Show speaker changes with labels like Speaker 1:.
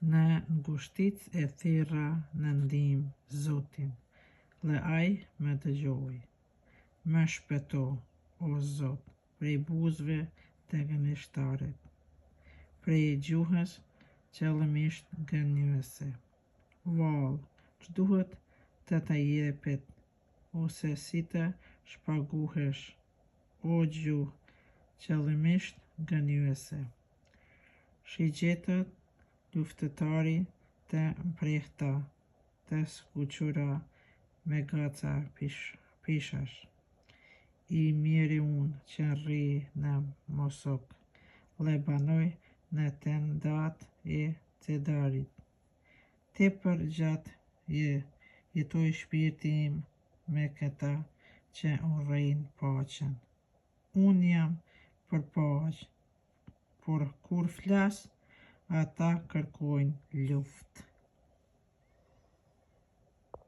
Speaker 1: në ngushtic e thirra në ndihmë Zotin, dhe ai më dëgjoi. Më shpëto, o Zot, prej buzëve të gënjeshtarit, prej gjuhës qëllimisht gënjëse. Vallë, ç'duhet të jepet, ose si të shpaguhesh, o gjuhë qëllimisht gënjëse. Shigjetat luftëtari të mprehta, të skuqura me gaca pishash. I miri unë që rri në Mosok, dhe banoj në tendat e Cedarit. Tepër gjatë jetoj shpirti im me këta që urrejnë paqen. Unë jam për paqë, por kur flas, ata kërkojnë luftë.